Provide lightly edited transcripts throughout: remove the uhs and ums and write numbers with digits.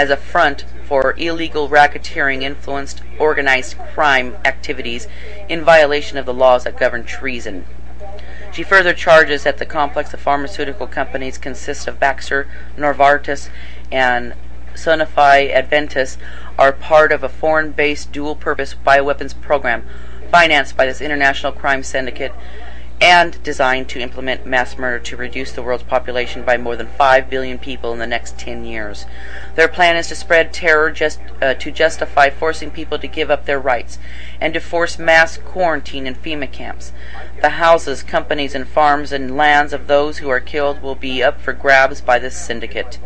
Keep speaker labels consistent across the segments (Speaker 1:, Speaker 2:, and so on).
Speaker 1: as a front for illegal racketeering influenced organized crime activities in violation of the laws that govern treason. She further charges that the complex of pharmaceutical companies consists of Baxter, Novartis, and Sanofi Adventis are part of a foreign-based dual-purpose bioweapons program financed by this international crime syndicate and designed to implement mass murder to reduce the world's population by more than 5 billion people in the next 10 years. Their plan is to spread terror to justify forcing people to give up their rights and to force mass quarantine in FEMA camps. The houses, companies, and farms and lands of those who are killed will be up for grabs by this syndicate.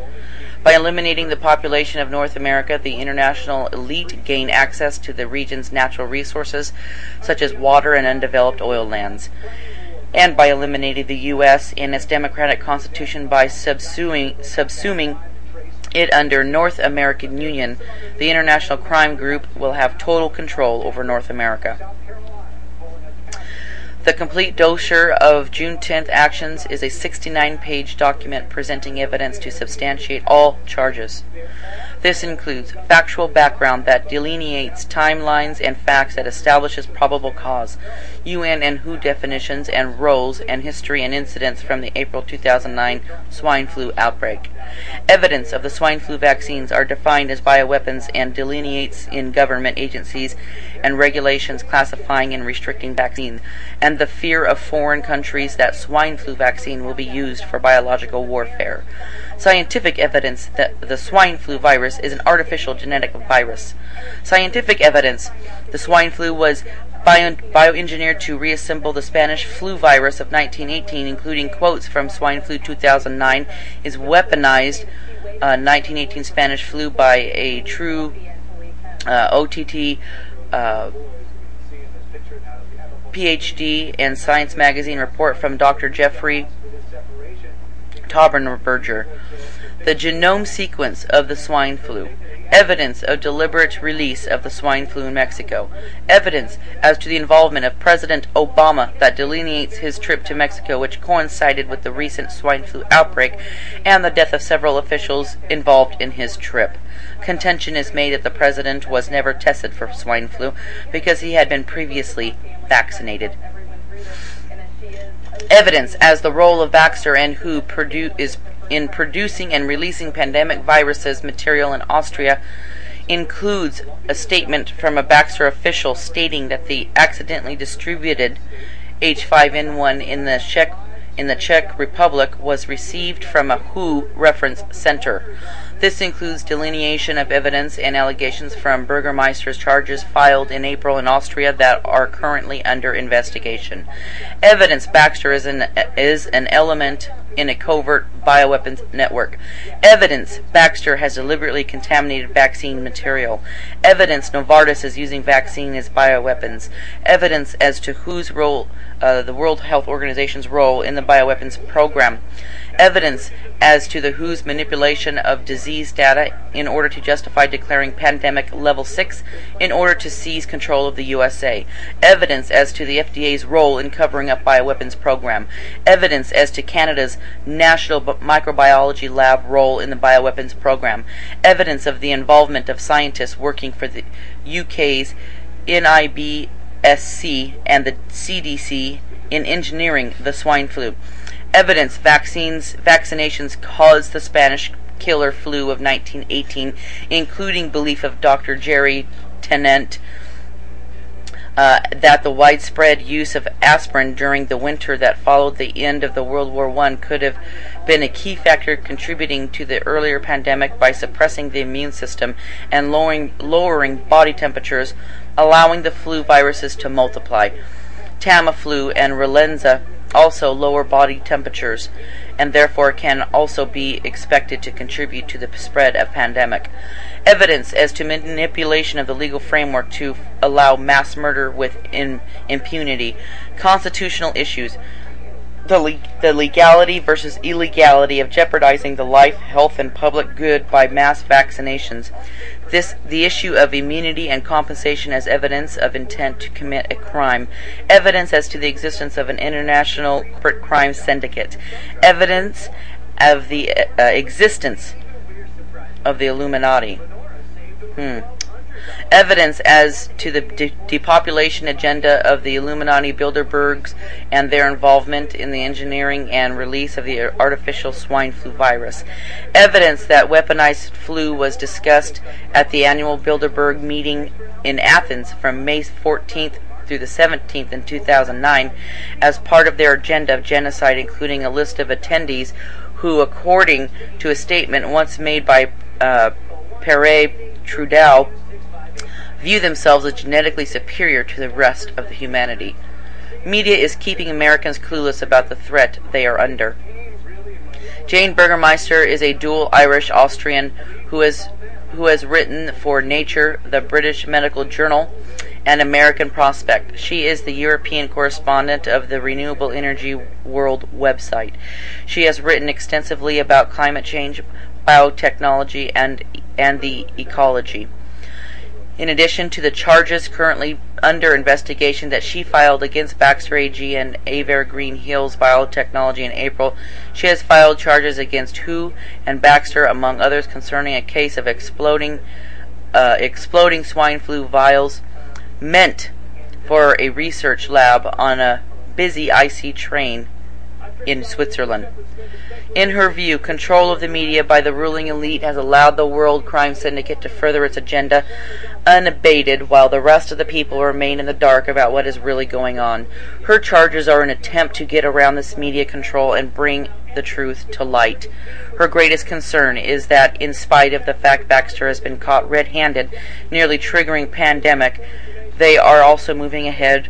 Speaker 1: By eliminating the population of North America, the international elite gain access to the region's natural resources, such as water and undeveloped oil lands. And by eliminating the U.S. in its democratic constitution by subsuming it under North American Union, the international crime group will have total control over North America. The complete dossier of June 10th actions is a 69-page document presenting evidence to substantiate all charges. This includes factual background that delineates timelines and facts that establishes probable cause, UN and WHO definitions and roles, and history and incidents from the April 2009 swine flu outbreak. Evidence of the swine flu vaccines are defined as bioweapons and delineates in government agencies and regulations classifying and restricting vaccine, and the fear of foreign countries that swine flu vaccine will be used for biological warfare. Scientific evidence that the swine flu virus is an artificial genetic virus. Scientific evidence the swine flu was bioengineered to reassemble the Spanish flu virus of 1918, including quotes from Swine Flu 2009, is weaponized 1918 Spanish flu by a true OTT PhD and Science magazine report from Dr. Jeffrey Taubenberger. The genome sequence of the swine flu. Evidence of deliberate release of the swine flu in Mexico. Evidence as to the involvement of President Obama that delineates his trip to Mexico, which coincided with the recent swine flu outbreak and the death of several officials involved in his trip. Contention is made that the president was never tested for swine flu because he had been previously vaccinated. Evidence as the role of Baxter and WHO is in producing and releasing pandemic viruses material in Austria includes a statement from a Baxter official stating that the accidentally distributed H5N1 in the Czech Republic was received from a WHO reference center. This includes delineation of evidence and allegations from Burgermeister's charges filed in April in Austria that are currently under investigation. Evidence Baxter is an element in a covert bioweapons network. Evidence Baxter has deliberately contaminated vaccine material. Evidence Novartis is using vaccine as bioweapons. Evidence as to WHO's role, the World Health Organization's role in the bioweapons program. Evidence as to the WHO's manipulation of disease data in order to justify declaring pandemic level 6 in order to seize control of the USA. Evidence as to the FDA's role in covering up bioweapons program. Evidence as to Canada's National Microbiology Lab role in the bioweapons program. Evidence of the involvement of scientists working for the UK's NIBSC and the CDC in engineering the swine flu. Evidence vaccinations caused the Spanish killer flu of 1918, including belief of Dr. Jerry Tennant that the widespread use of aspirin during the winter that followed the end of the World War I could have been a key factor contributing to the earlier pandemic by suppressing the immune system and lowering body temperatures, allowing the flu viruses to multiply. Tamiflu and Relenza also lower body temperatures and therefore can also be expected to contribute to the spread of pandemic. Evidence as to manipulation of the legal framework to allow mass murder with impunity. Constitutional issues. The legality versus illegality of jeopardizing the life, health, and public good by mass vaccinations. The issue of immunity and compensation as evidence of intent to commit a crime. Evidence as to the existence of an international corporate crime syndicate. Evidence of the existence of the Illuminati. Evidence as to the depopulation agenda of the Illuminati Bilderbergs and their involvement in the engineering and release of the artificial swine flu virus. Evidence that weaponized flu was discussed at the annual Bilderberg meeting in Athens from May 14th through the 17th in 2009 as part of their agenda of genocide, including a list of attendees who, according to a statement once made by Pierre Trudeau, view themselves as genetically superior to the rest of the humanity. Media is keeping Americans clueless about the threat they are under. Jane Burgermeister is a dual Irish-Austrian who has written for Nature, the British Medical Journal, and American Prospect. She is the European correspondent of the Renewable Energy World website. She has written extensively about climate change, biotechnology, and the ecology. In addition to the charges currently under investigation that she filed against Baxter AG and Evergreen Hills Biotechnology in April, she has filed charges against WHO and Baxter, among others, concerning a case of exploding swine flu vials meant for a research lab on a busy IC train in Switzerland. In her view, control of the media by the ruling elite has allowed the World Crime Syndicate to further its agenda unabated, while the rest of the people remain in the dark about what is really going on. Her charges are an attempt to get around this media control and bring the truth to light. Her greatest concern is that, in spite of the fact Baxter has been caught red-handed, nearly triggering pandemic, they are also moving ahead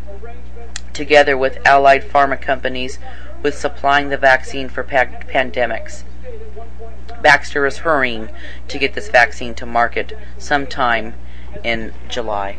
Speaker 1: together with allied pharma companies with supplying the vaccine for pandemics. Baxter is hurrying to get this vaccine to market sometime in July.